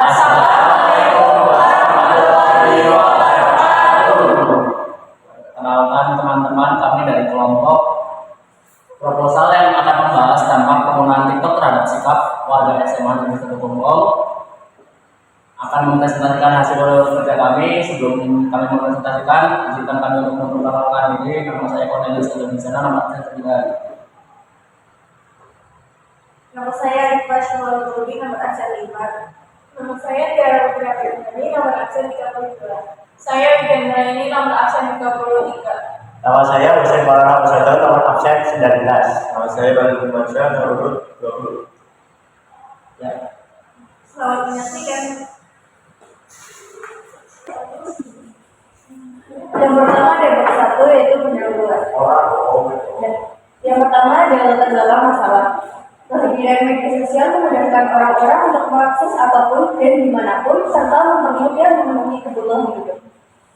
Assalamualaikum warahmatullahi wabarakatuh. Kenalkan teman-teman, kami dari kelompok proposal yang akan membahas dampak penggunaan TikTok terhadap sikap warga SMA Negeri 1 Bonggol. Akan mempresentasikan hasil kerja kami. Sebelum kami mempresentasikan, izinkan kami untuk memperkenalkan diri. Nama saya Cornelius Indonesia, nama saya 9. Nama saya Rifah Syamaldudi, nomor absen 5. Nama saya Tiara Putri, nomor absen 32. Saya Wijendra ini nomor absen 33. Nama saya Husain Maulana Pusatyo, nomor absen 19. Nama saya Bani Firmansyah, nomor 20. Ya. Selamat menyaksikan. Yang pertama debat 1 yaitu pendahuluan. Yang pertama adalah latar belakang masalah. Kehadiran media sosial memudahkan orang-orang untuk mengakses apapun dan dimanapun serta memenuhi kebutuhan hidup.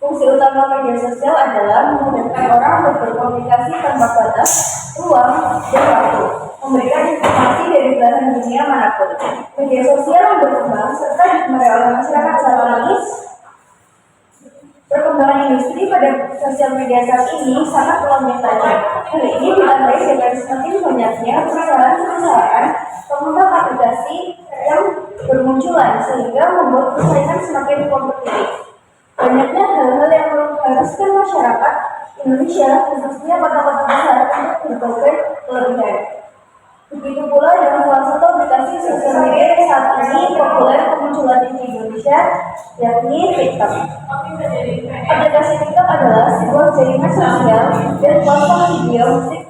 Fungsi utama media sosial adalah memudahkan orang untuk berkomunikasi tanpa batas, ruang, dan waktu, memberikan informasi dari belahan dunia manapun. Media sosial yang berkembang serta digemari oleh masyarakat saat ini. Perkembangan industri pada sosial media saat ini sangat melonjak tajam. Hal ini ditandai dengan semakin banyaknya perusahaan-perusahaan pengembang aplikasi yang bermunculan sehingga membuat persaingan semakin kompetitif. Banyaknya hal-hal yang mengharuskan masyarakat Indonesia, khususnya kota-kota besar, untuk berbagai kelebihan. Begitu pula dengan salah satu aplikasi sosial media yang saat ini populer kemunculan di Indonesia, yakni TikTok. Aplikasi TikTok adalah sebuah jaringan sosial dan platform video musik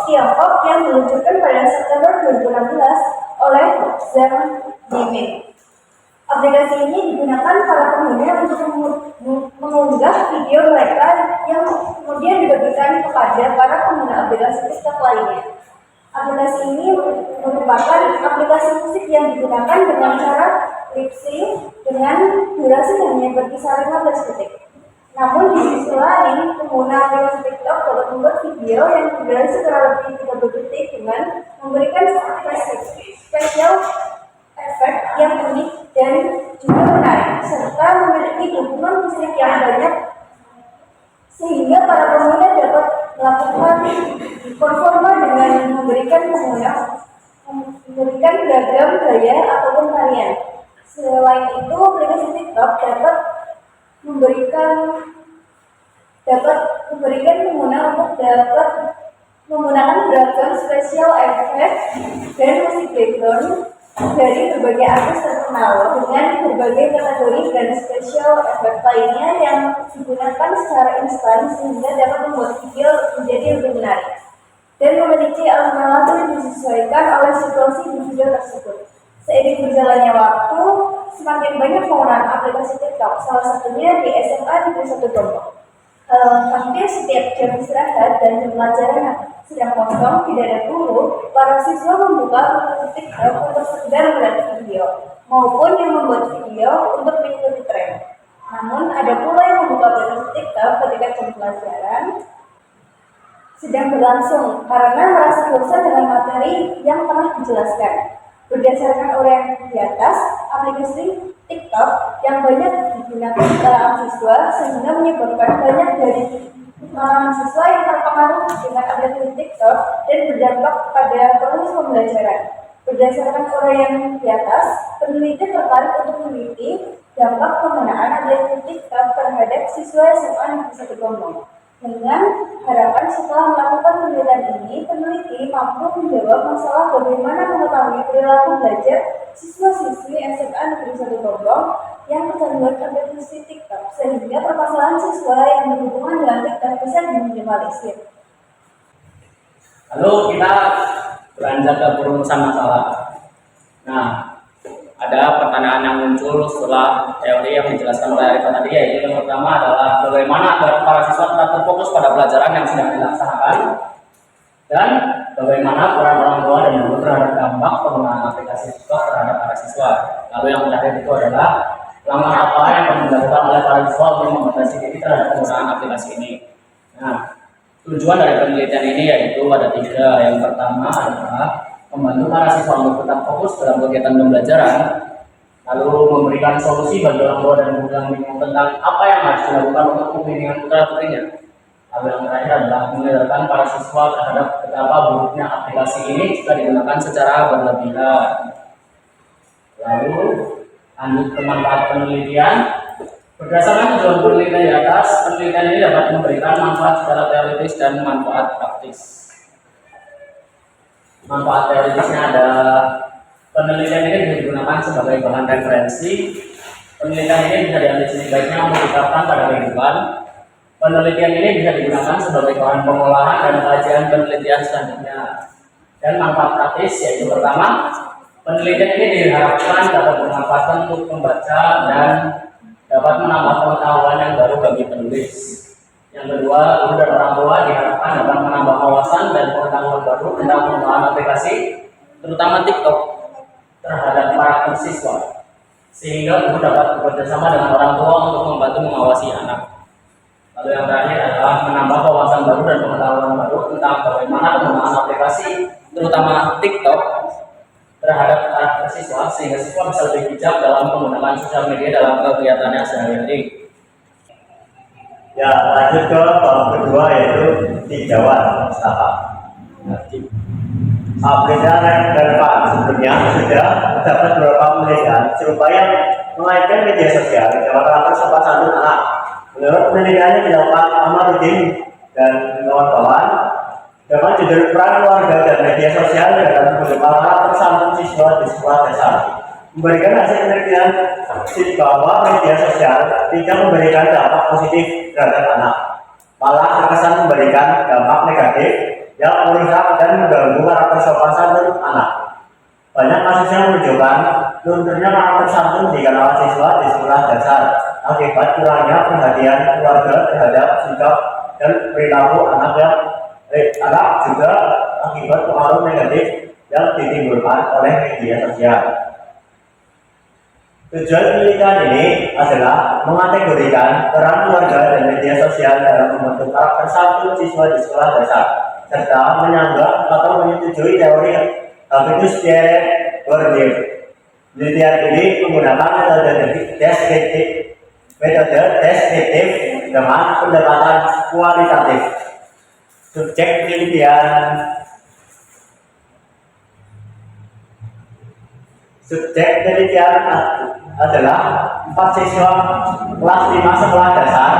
Tiongkok yang diluncurkan pada September 2016 oleh Zhang Yiming. Aplikasi ini digunakan para pengguna untuk mengunggah video mereka yang kemudian dibagikan kepada para pengguna aplikasi TikTok lainnya. Aplikasi ini merupakan aplikasi musik yang digunakan dengan cara lip sync dengan durasi hanya berkisar 15 detik. Namun di sisi lain, pengguna aplikasi TikTok dapat membuat video yang berdurasi kurang lebih 30 detik dengan memberikan spesial efek yang unik dan juga menarik, serta memiliki dukungan musik yang banyak sehingga para pengguna dapat melakukan performa dengan memberikan beragam gaya ataupun tarian. Selain itu, aplikasi TikTok dapat memberikan pengguna untuk dapat menggunakan beragam spesial efek dan musik background dari berbagai artis terkenal dengan berbagai kategori dan spesial efek lainnya yang digunakan secara instan sehingga dapat membuat video menjadi lebih menarik dan memiliki alur yang disesuaikan oleh situasi di video tersebut. Seiring berjalannya waktu, semakin banyak penggunaan aplikasi TikTok, salah satunya di SMA Negeri 1 Bonggol. Hampir setiap jam istirahat dan jam pelajaran sedang kosong, tidak ada guru, para siswa membuka aplikasi TikTok untuk sekedar melihat video, maupun yang membuat video untuk mengikuti tren. Namun, ada pula yang membuka aplikasi TikTok ketika jam pelajaran sedang berlangsung karena merasa bosan dengan materi yang telah dijelaskan. Berdasarkan uraian di atas, aplikasi TikTok yang banyak digunakan oleh siswa sehingga menyebabkan banyak dari mahasiswa yang terpengaruh dengan aplikasi TikTok dan berdampak pada proses pembelajaran. Berdasarkan uraian di atas, peneliti tertarik untuk meneliti dampak penggunaan aplikasi TikTok terhadap siswa SMA Negeri 1 Bonggol. Dengan harapan setelah melakukan penelitian ini, peneliti mampu menjawab masalah bagaimana mengetahui perilaku belajar siswa-siswi SMA Negeri 1 Bonggol yang kecanduan aplikasi TikTok, sehingga permasalahan siswa yang berhubungan dengan TikTok bisa diminimalisir. Lalu kita beranjak ke perumusan masalah. Nah, ada pertanyaan yang muncul setelah teori yang dijelaskan oleh Arifah tadi, yaitu yang pertama adalah bagaimana agar para siswa tetap terfokus pada pelajaran yang sedang dilaksanakan, dan bagaimana peran orang tua dan guru terhadap dampak penggunaan aplikasi TikTok terhadap para siswa. Lalu yang terakhir itu adalah langkah apa yang akan dilakukan oleh para siswa untuk membatasi diri terhadap penggunaan aplikasi ini. Nah, tujuan dari penelitian ini yaitu ada 3. Yang pertama adalah membantu para siswa untuk tetap fokus dalam kegiatan pembelajaran. lalu memberikan solusi bagi orang tua dan guru yang bingung tentang apa yang harus dilakukan untuk pembimbingan putra putrinya. Lalu yang terakhir adalah mengajarkan para siswa terhadap betapa buruknya aplikasi ini jika digunakan secara berlebihan. Lalu lanjut ke manfaat penelitian. Berdasarkan tujuan penelitian di atas, penelitian ini dapat memberikan manfaat secara teoritis dan manfaat praktis. Manfaat teoritisnya ada penelitian ini bisa digunakan sebagai bahan referensi. Penelitian ini bisa diambil sisi baiknya untuk diterapkan pada kehidupan. Penelitian ini bisa digunakan sebagai bahan pengolahan dan kajian penelitian selanjutnya. Dan manfaat praktis yaitu pertama, penelitian ini diharapkan dapat bermanfaat untuk pembaca dan dapat menambah pengetahuan yang baru bagi penulis. Yang kedua, guru dan orang tua diharapkan dapat menambah wawasan dan pengetahuan baru tentang penggunaan aplikasi, terutama TikTok, terhadap para siswa, sehingga guru dapat bekerjasama dengan orang tua untuk membantu mengawasi anak. Lalu yang terakhir adalah menambah wawasan baru dan pengetahuan baru tentang bagaimana penggunaan aplikasi, terutama TikTok, terhadap karakter siswa, sehingga siswa bisa lebih bijak dalam menggunakan sosial media dalam kegiatannya sehari-hari. Ya, lanjut ke bab kedua yaitu tinjauan usaha. Aplikasi relevan sebelumnya sudah terdapat beberapa penelitian serupa yang mengaitkan media sosial dengan karakter sopan santun anak. Menurut penelitian yang dilakukan Amarudin dan kawan-kawan, dengan judul peran keluarga dan media sosial dalam mengubah karakter santun siswa di sekolah dasar, memberikan hasil penelitian bahwa media sosial tidak memberikan dampak positif terhadap anak, malah terkesan memberikan dampak negatif yang merusak dan mengganggu karakter sopan santun anak. Banyak kasus yang menunjukkan lunturnya karakter santun di kalangan siswa di sekolah dasar akibat kurangnya perhatian keluarga terhadap sikap dan perilaku anak juga akibat pengaruh negatif yang ditimbulkan oleh media sosial. Tujuan penelitian ini adalah mengategorikan peran keluarga dan media sosial dalam membentuk karakter santun siswa di sekolah dasar, serta menyanggah atau menyetujui teori habitus behavior. Penelitian ini menggunakan metode deskriptif dengan pendekatan kualitatif. Subjek penelitian adalah 4 siswa kelas 5 sekolah dasar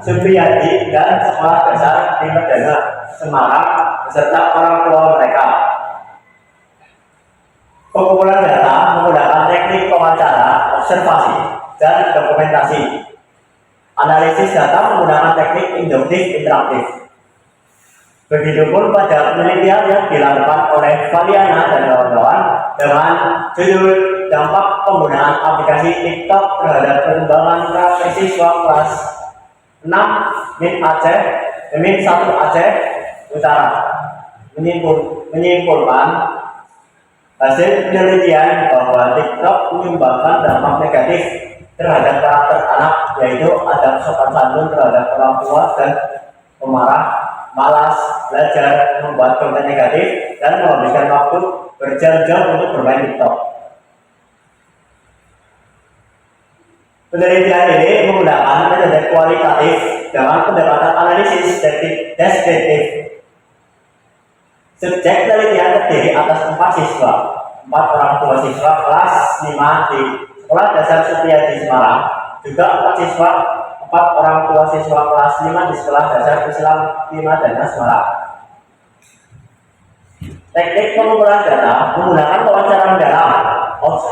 Supriyadi dan sekolah dasar di Medana, Semarang beserta orang tua mereka. Pengumpulan data menggunakan teknik wawancara, observasi, dan dokumentasi. Analisis data menggunakan teknik induktif interaktif. Begitupun pada penelitian yang dilakukan oleh Valiana dan kawan-kawan dengan judul dampak penggunaan aplikasi TikTok terhadap perkembangan karakter siswa kelas 6 min 1 Aceh Utara, menyimpulkan hasil penelitian bahwa TikTok menyumbangkan dampak negatif terhadap karakter anak, yaitu adab sopan santun terhadap orang tua dan pemarah, malas belajar, membuat konten negatif, dan menghabiskan waktu berjam-jam untuk bermain TikTok. Penelitian ini menggunakan metode kualitatif dengan pendekatan analisis deskriptif. Subjek penelitian terdiri atas 4 siswa, 4 orang tua siswa kelas 5 di Sekolah Dasar Supriyadi Semarang, juga 4 orang tua siswa kelas 5 di Sekolah Dasar Islam di Madana Semarang. Teknik pengumpulan data menggunakan wawancara mendalam,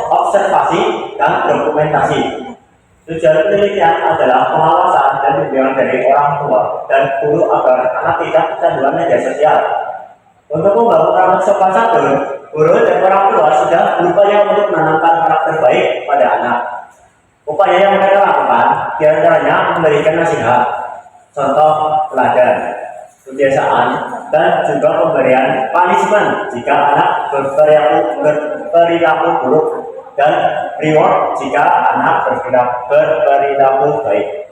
observasi, dan dokumentasi. Tujuan penelitian adalah pengawasan dan bimbingan dari orang tua dan guru agar anak tidak kecanduan media sosial. Untuk membangun karakter sopan santun, guru dan orang tua sudah berupaya untuk menanamkan karakter baik pada anak. Upaya yang mereka lakukan diantaranya memberikan nasihat, contoh teladan, kebiasaan, dan juga pemberian punishment jika anak berperilaku buruk, dan reward jika anak berperilaku baik.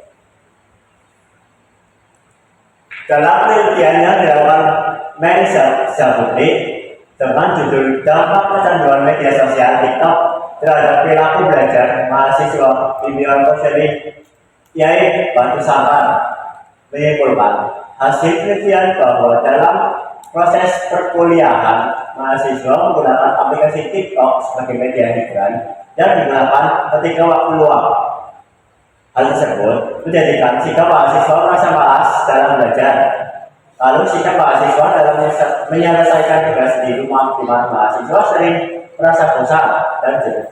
Dalam penelitiannya dilakukan Mary Zabutri dengan judul dampak kecanduan media sosial TikTok terhadap perilaku belajar mahasiswa bimbingan konseling Kiai Batu Sangkar menyimpulkan hasil penelitian bahwa dalam proses perkuliahan mahasiswa menggunakan aplikasi TikTok sebagai media hiburan yang digunakan ketika waktu luang. Hal tersebut menjadikan sikap mahasiswa merasa malas dalam belajar. Lalu sikap mahasiswa dalam menyelesaikan tugas di rumah di mana mahasiswa sering merasa bosan dan jenuh.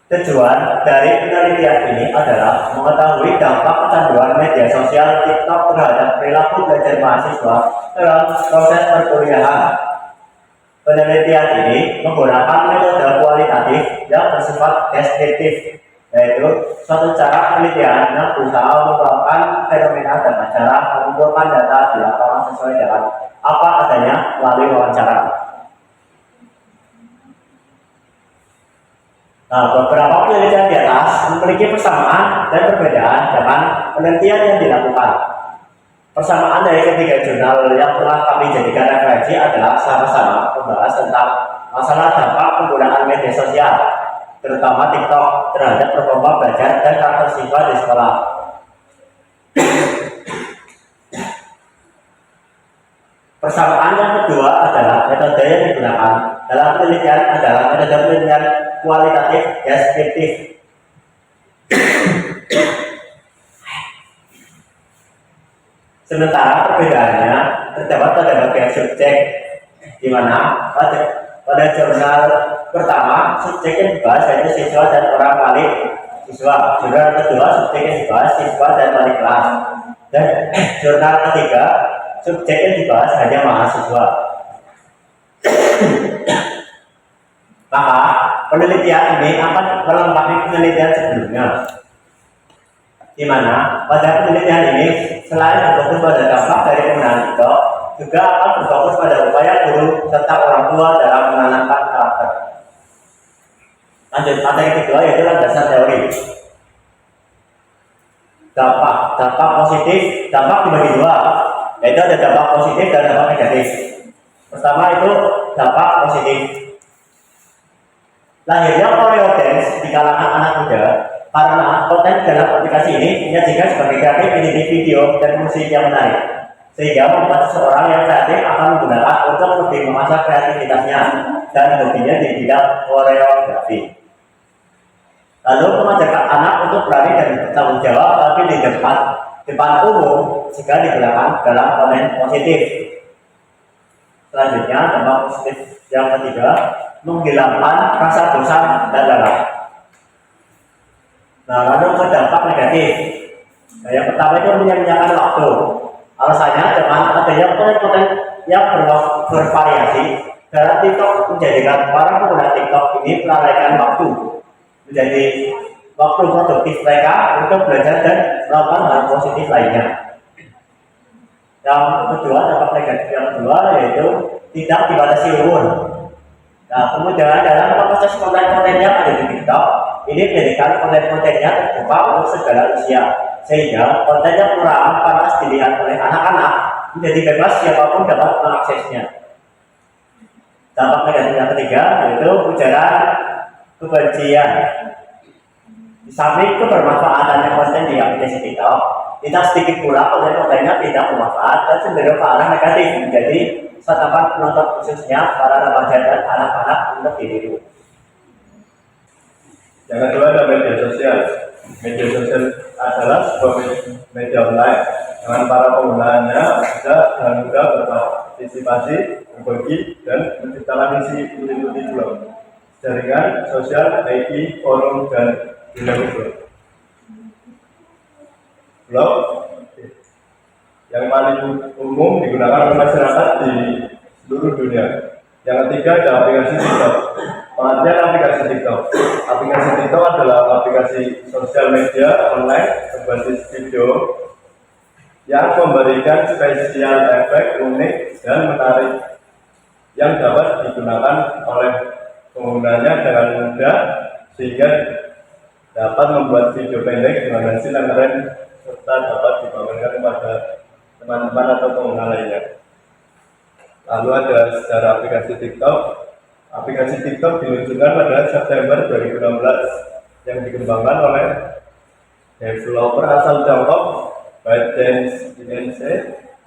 Tujuan dari penelitian ini adalah mengetahui dampak kecanduan media sosial TikTok terhadap perilaku belajar mahasiswa dalam proses perkuliahan. Penelitian ini menggunakan metode kualitatif yang bersifat deskriptif, yaitu suatu cara penelitian yang berusaha mengungkapkan fenomena dan cara mengumpulkan data di lapangan sesuai dengan apa adanya melalui wawancara. Nah, beberapa penelitian di atas memiliki persamaan dan perbedaan dengan penelitian yang dilakukan. Persamaan dari ketiga jurnal yang telah kami jadikan referensi adalah sama-sama membahas tentang masalah dampak penggunaan media sosial, terutama TikTok, terhadap performa belajar dan karakter siswa di sekolah. Persamaan yang kedua adalah metode yang digunakan dalam penelitian adalah metode penelitian kualitatif deskriptif. Sementara perbedaannya terdapat pada bagian subjek, di mana pada jurnal pertama subjek yang dibahas yaitu siswa dan orang wali siswa. Jurnal kedua subjek yang dibahas siswa dan wali kelas. Dan jurnal ketiga subjek yang dibahas hanya mahasiswa. Maka penelitian ini akan melengkapi penelitian sebelumnya, di mana pada penelitian ini selain berfokus pada dampak dari penggunaan TikTok, juga akan berfokus pada upaya guru serta orang tua dalam menanamkan karakter. Lanjut, materi kedua yaitu landasan teori. Dampak positif, dampak dibagi dua, yaitu ada dampak positif dan dampak negatif. Pertama itu dampak positif. Lahirnya Koreo Dance di kalangan anak muda karena konten dalam aplikasi ini menyajikan sebagai kreatif editing video dan musik yang menarik, sehingga membuat seseorang yang kreatif akan menggunakan untuk lebih mengasah kreativitasnya dan hobinya di bidang koreografi. Lalu mengajarkan anak untuk berani dan bertanggung jawab tapi di depan umum jika digunakan dalam konten positif. Selanjutnya dampak positif yang ketiga, menghilangkan rasa bosan dan lelah. Nah, lalu ke dampak negatif. Nah, yang pertama itu menyia-nyiakan waktu. Alasannya dengan adanya konten-konten yang bervariasi, dalam TikTok menjadikan para pengguna TikTok ini melalaikan waktu, menjadi waktu produktif mereka untuk belajar dan melakukan hal positif lainnya. Yang kedua, dampak negatif yang kedua yaitu tidak dibatasi umur. Nah, kemudian dalam proses konten-konten yang ada di TikTok, ini menjadikan konten-kontennya terbuka untuk segala usia, sehingga konten yang kurang panas dilihat oleh anak-anak menjadi bebas siapapun dapat mengaksesnya. Dampak negatif yang ketiga yaitu ujaran kebencian. Di samping kebermanfaatannya konten di aplikasi TikTok, tidak sedikit pula konten-kontennya tidak bermanfaat dan cenderung ke arah negatif, menjadi santapan penonton khususnya para remaja dan anak-anak untuk ditiru. Yang kedua adalah media sosial. Media sosial adalah sebuah media online dengan para penggunaannya bisa dengan mudah berpartisipasi, berbagi, dan menciptakan mengikuti blog, jaringan sosial, IT, forum, dan dunia. Blog yang paling umum digunakan oleh masyarakat di seluruh dunia. Yang ketiga adalah aplikasi TikTok. Pengertian aplikasi TikTok. Aplikasi TikTok adalah aplikasi sosial media online berbasis video yang memberikan spesial efek unik dan menarik yang dapat digunakan oleh penggunanya dengan mudah, sehingga dapat membuat video pendek dengan hasil yang keren serta dapat dibagikan kepada teman-teman atau pengguna lainnya. Lalu ada sejarah aplikasi TikTok. Aplikasi TikTok diluncurkan pada September 2016 yang dikembangkan oleh developer asal Tiongkok, ByteDance Inc.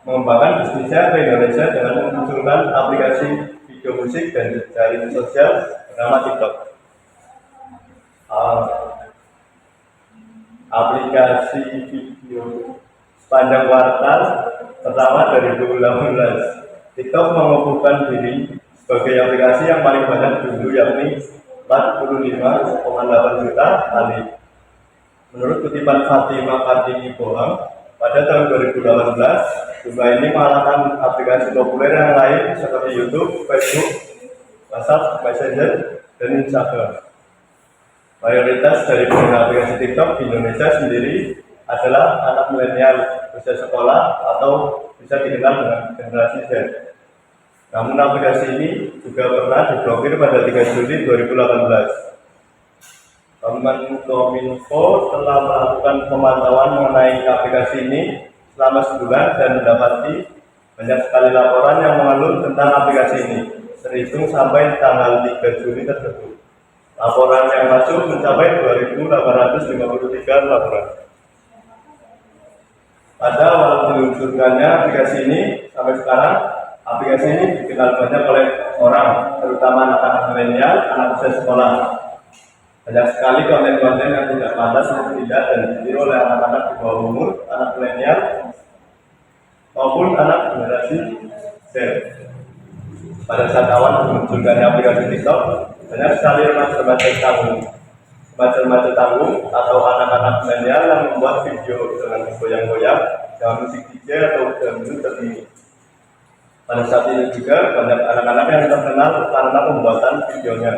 mengembangkan bisnisnya ke Indonesia dengan memunculkan aplikasi video musik dan jaring sosial bernama TikTok. Aplikasi video sepanjang kuartal pertama 2018. TikTok mengukuhkan diri sebagai aplikasi yang paling banyak dulu, yakni 45,8 juta kali. Menurut kutipan Fatima Kartini Bohang, pada tahun 2018, jumlah ini mengalahkan aplikasi populer yang lain seperti YouTube, Facebook, WhatsApp, Messenger, dan Instagram. Mayoritas dari pengguna aplikasi TikTok di Indonesia sendiri adalah anak milenial usia sekolah atau bisa dikenal dengan generasi Z. Namun aplikasi ini juga pernah diblokir pada 3 Juli 2018. Kemenkominfo telah melakukan pemantauan mengenai aplikasi ini selama sebulan dan mendapati banyak sekali laporan yang mengeluh tentang aplikasi ini, terhitung sampai tanggal 3 Juli tersebut. Laporan yang masuk mencapai 2.853 laporan. Pada awal diluncurkannya aplikasi ini sampai sekarang, aplikasi ini dikenal banyak oleh orang, terutama anak-anak milenial, anak usia sekolah. Banyak sekali konten-konten yang tidak pantas untuk dilihat dan ditiru oleh anak-anak di bawah umur, anak milenial, maupun anak generasi Z. Pada saat awal dimunculkannya aplikasi TikTok, banyak sekali remaja tanggung atau anak-anak milenial yang membuat video dengan goyang-goyang dengan musik DJ atau dangdut terkini. Pada saat ini juga banyak anak-anak yang terkenal karena pembuatan videonya.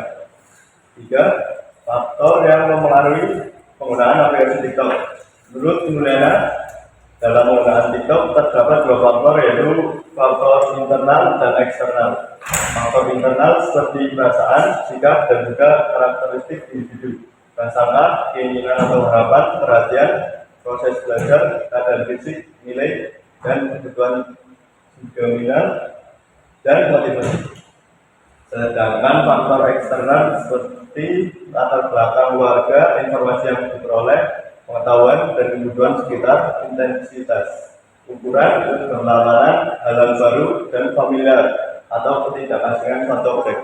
3. Faktor yang mempengaruhi penggunaan aplikasi TikTok. Menurut Juliana, dalam penggunaan TikTok terdapat 2 faktor, yaitu faktor internal dan eksternal. Faktor internal seperti perasaan, sikap, dan juga karakteristik individu. Prasangka, keinginan atau harapan, perhatian, proses belajar, keadaan fisik, nilai, dan kebutuhan dominan dan motivasi. Sedangkan faktor eksternal seperti latar belakang keluarga, informasi yang diperoleh, pengetahuan dan kebutuhan sekitar, intensitas, ukuran, perlawanan, hal baru, dan familiar atau ketidakasingan suatu objek.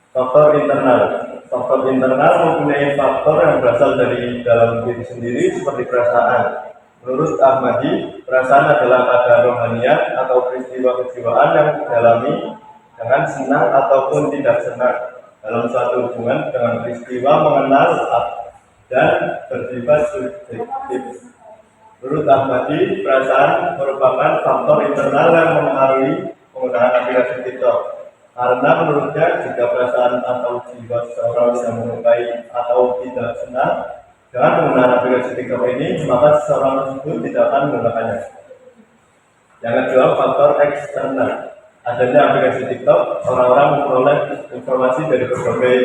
Faktor internal mempunyai faktor yang berasal dari dalam diri sendiri seperti perasaan. Menurut Ahmadi, perasaan adalah keadaan rohanian atau peristiwa kejiwaan yang dialami dengan senang ataupun tidak senang dalam suatu hubungan dengan peristiwa mengenal dan bersifat subjektif. Menurut Ahmadi, perasaan merupakan faktor internal yang mempengaruhi penggunaan aplikasi TikTok. Karena menurutnya, jika perasaan atau jiwa seseorang yang menyukai atau tidak senang dengan penggunaan aplikasi TikTok ini, maka seseorang tersebut tidak akan menggunakannya. Yang kedua, faktor eksternal. Adanya aplikasi TikTok, orang-orang memperoleh informasi dari berbagai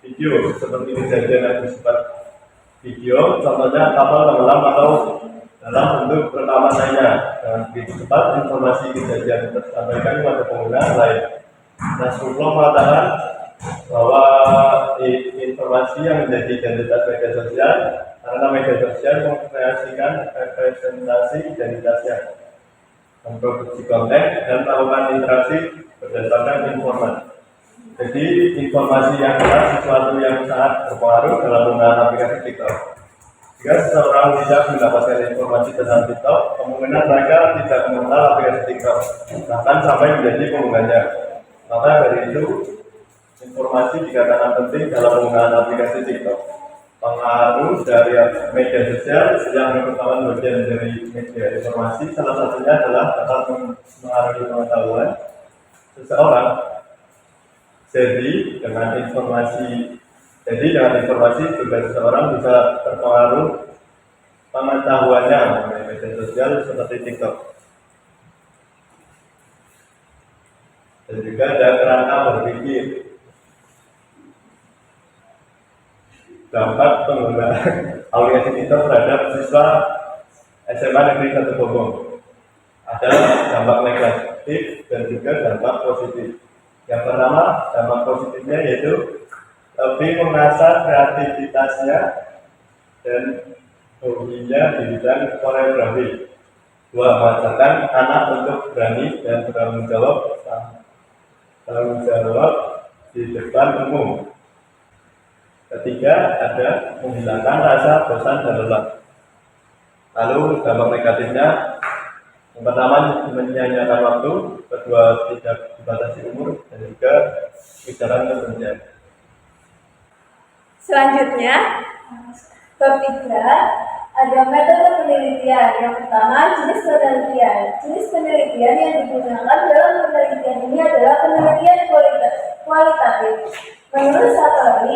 video seperti kejadian yang bersifat video, contohnya kapal tenggelam atau dalam bentuk rekaman lainnya. Dengan begitu cepat informasi kejadian tersampaikan kepada pengguna lain. Nasrullah mengatakan bahwa informasi yang menjadi identitas media sosial karena media sosial mengkreasikan representasi identitasnya, memproduksi konten dan melakukan interaksi berdasarkan informasi. Jadi informasi yang adalah sesuatu yang sangat berpengaruh dalam penggunaan aplikasi TikTok. Jika seseorang tidak mendapatkan informasi tentang TikTok, kemungkinan mereka tidak mengenal aplikasi TikTok, bahkan sampai menjadi penggunanya. Maka dari itu, informasi dikatakan penting dalam penggunaan aplikasi TikTok. Pengaruh dari media sosial yang merupakan bagian dari media informasi, salah satunya adalah dapat mengaruhi pengetahuan seseorang. Jadi dengan informasi juga seseorang bisa terpengaruh pengetahuannya mengenai media sosial seperti TikTok. Dan juga ada kerangka berpikir. Dampak penggunaan aplikasi TikTok terhadap siswa SMA Negeri 1 Bogor. Ada dampak negatif dan juga dampak positif. Yang pertama, dampak positifnya yaitu lebih mengasah kreativitasnya dan hobinya di bidang koreografi. Dua, mengajarkan anak untuk berani dan bertanggung jawab di depan umum. Ketiga, ada menghilangkan rasa bosan dan lelah. Lalu dampak negatifnya, yang pertama menyanyiakan waktu, kedua tidak dibatasi umur, dan juga ujaran kebencian. Selanjutnya, bab 3 ada metode penelitian. Yang pertama, jenis penelitian. Jenis penelitian yang digunakan dalam penelitian ini adalah penelitian kualitatif. Menurut Satori,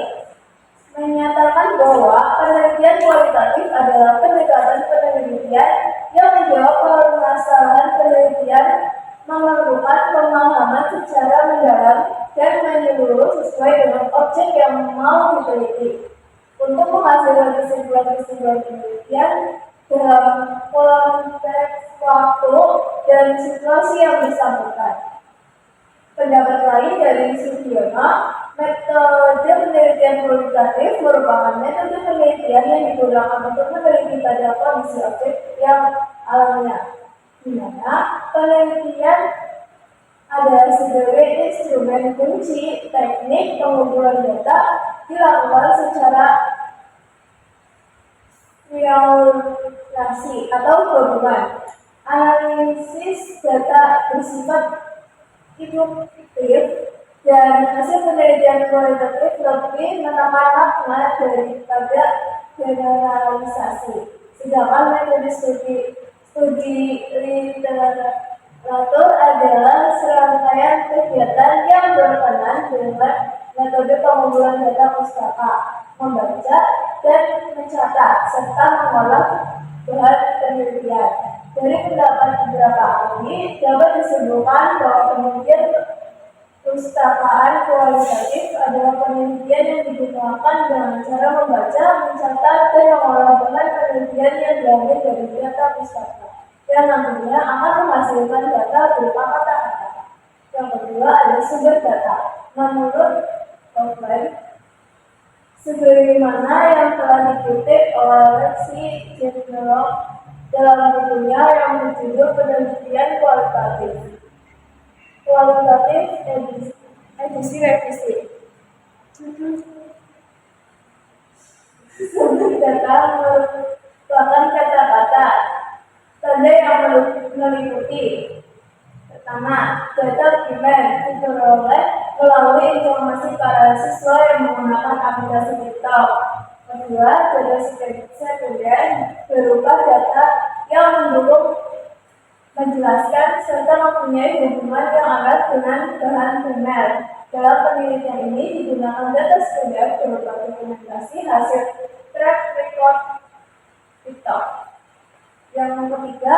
menyatakan bahwa penelitian kualitatif adalah pendekatan penelitian yang menjawab permasalahan penelitian, memerlukan pemahaman secara mendalam dan menyeluruh sesuai dengan objek yang mau diteliti. Untuk menghasilkan kesimpulan-kesimpulan penelitian dalam konteks waktu dan situasi yang disambungkan. Pendapat lain dari Sugiono, metode penelitian kualitatif merupakan metode penelitian yang digunakan untuk meneliti pada kondisi objek yang alamiah, di mana penelitian adalah sebagai instrumen kunci teknik pengumpulan data dilakukan secara triangulasi atau gabungan. Analisis data bersifat induktif dan hasil penelitian kualitatif lebih menekan makna daripada generalisasi. Sedangkan metode studi literatur adalah serangkaian kegiatan yang berkenaan dengan metode pengumpulan data pustaka, membaca dan mencatat, serta mengolah bahan penelitian. Dari pendapat beberapa ahli, dapat disimpulkan bahwa penelitian pustakaan kualitatif adalah penelitian yang digunakan dengan cara membaca, mencatat, dan mengolah bahan penelitian yang diambil dari data pustaka, yang nantinya akan menghasilkan data berupa kata-kata. Yang kedua ada sumber data. Menurut Kaufman, sebagaimana yang telah dikutip oleh si General dalam bukunya yang berjudul Penelitian Kualitatif edisi revisi. Sumber data merupakan kata-kata tanda yang meliputi. Pertama, data primer diperoleh melalui informasi para siswa yang menggunakan aplikasi TikTok. Kedua, data sekunder berupa data yang mendukung, menjelaskan, serta mempunyai hubungan yang erat dengan bahan primer. Dalam penelitian ini digunakan data sekunder berupa dokumentasi hasil track record TikTok. Yang ketiga,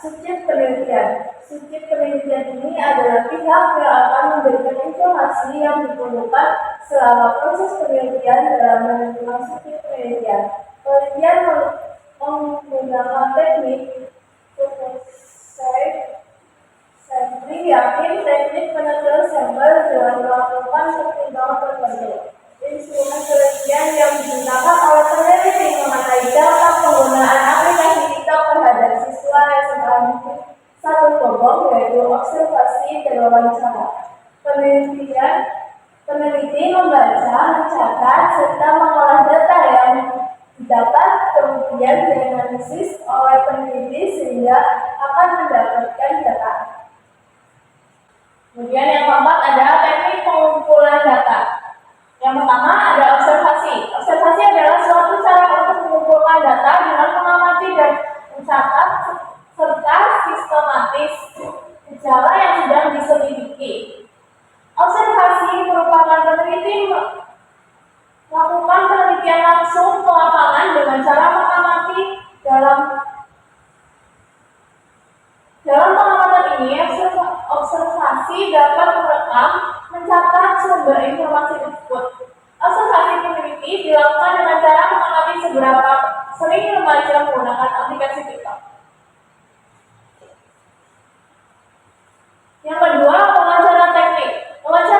subjek penelitian. Subjek penelitian ini adalah pihak yang akan memberikan informasi yang diperlukan selama proses penelitian dalam menentukan subjek penelitian. Penelitian menggunakan teknik sampling, yakin teknik penetrasi sampel dengan melakukan pertimbangan tertentu. Instrumen penelitian yang digunakan oleh peneliti mengenai dampak penggunaan aplikasi TikTok terhadap siswa SMA satu kelompok, yaitu observasi dan wawancara. Peneliti membaca, mencatat, serta mengolah data yang didapat, kemudian dianalisis oleh peneliti sehingga akan mendapatkan data. Kemudian yang keempat adalah teknik pengumpulan data. Yang pertama ada observasi. Observasi adalah suatu cara untuk mengumpulkan data dengan mengamati dan mencatat serta sistematis gejala yang sedang diselidiki. Observasi merupakan peneliti melakukan penelitian langsung ke lapangan dengan cara mengamati. Dalam pengamatan ini, observasi dapat merekam, mencatat sumber informasi tersebut. Observasi peneliti dilakukan dengan cara mengamati seberapa sering remaja menggunakan aplikasi TikTok. Yang kedua, wawancara teknik. Wawancara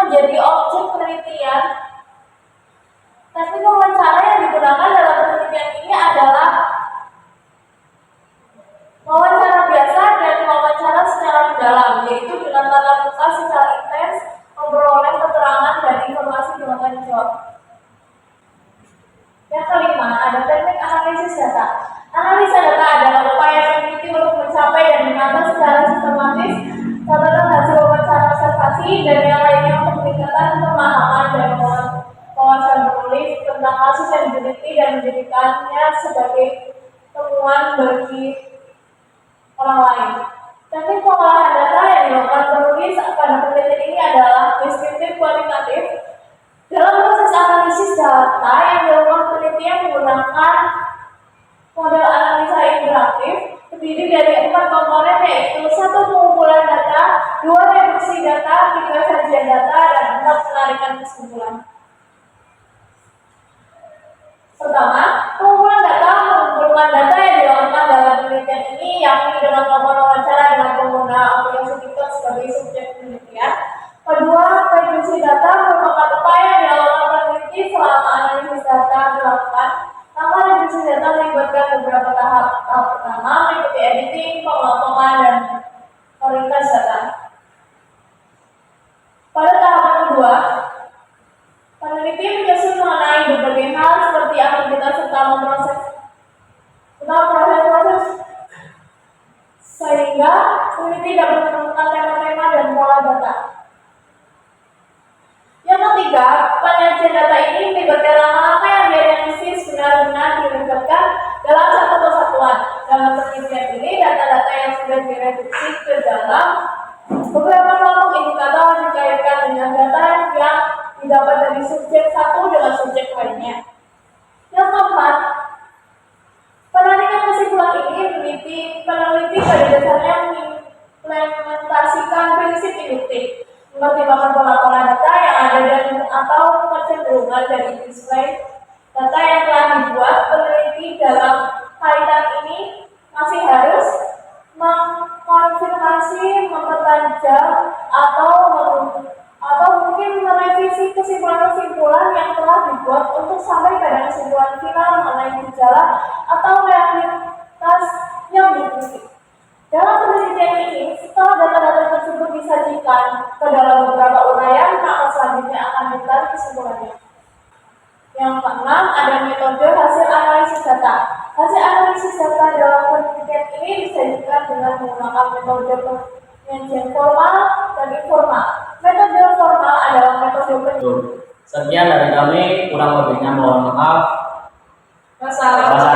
menjadi objek penelitian. Teknik wawancara yang digunakan dalam penelitian ini adalah wawancara biasa dan wawancara secara mendalam, yaitu dengan tatap muka secara intens, memperoleh keterangan dan informasi dengan tanya jawab. Yang kelima, ada teknik analisis data. Analisa data adalah upaya peneliti untuk mencapai dan menambah secara sistematis catatan hasil wawancara observasi dan yang lainnya untuk meningkatkan pemahaman dan wawasan menulis tentang kasus yang diteliti dan menjadikannya sebagai temuan bagi orang lain. Teknik pengolahan data yang dilakukan penulis pada penelitian ini adalah deskriptif kualitatif. Dalam proses analisis data yang dilakukan penelitian menggunakan model analisa interaktif terdiri dari 4 komponen, yaitu 1 pengumpulan data, 2 reduksi data, 3 sajian data, dan 4 penarikan kesimpulan. Pertama, pengumpulan data mengumpulkan data yang dilakukan dalam penelitian ini, yakni dengan melakukan wawancara dengan pengguna aplikasi TikTok sebagai subjek penelitian. Kedua, reduksi data merupakan upaya yang dilakukan peneliti selama analisis data dilakukan. Langkah reduksi data melibatkan beberapa tahap. Tahap pertama meliputi editing, pemotongan, dan meringkas data. Pada tahap kedua, peneliti menyusun mengenai berbagai hal seperti aktivitas serta proses sehingga peneliti dapat menemukan tema-tema dan pola data. Yang ketiga, penyajian data ini melibatkan langkah-langkah yang dianalisis benar-benar dilibatkan dalam satu kesatuan. Dalam penelitian ini, data-data yang sudah direduksi ke dalam beberapa kelompok indikator dikaitkan dengan data yang didapat dari subjek satu dengan subjek lainnya. Yang keempat, penarikan kesimpulan ini peneliti pada dasarnya mengimplementasikan prinsip induktif, mempertimbangkan pola-pola data yang ada dan atau kecenderungan dari display data yang telah dibuat. Peneliti dalam kaitan ini masih harus mengkonfirmasi, mempertajam, atau mungkin merevisi kesimpulan-kesimpulan yang telah dibuat untuk sampai pada kesimpulan final mengenai gejala atau realitas yang diikuti. Dalam penelitian ini, setelah data-data tersebut disajikan ke dalam beberapa uraian, maka selanjutnya akan ditarik kesimpulannya. Yang keenam, ada metode hasil analisis data. Hasil analisis data dalam penelitian ini disajikan dengan menggunakan metode penyajian formal dan informal. Metode formal adalah metode Sekian dari kami, kurang lebihnya mohon maaf. masalah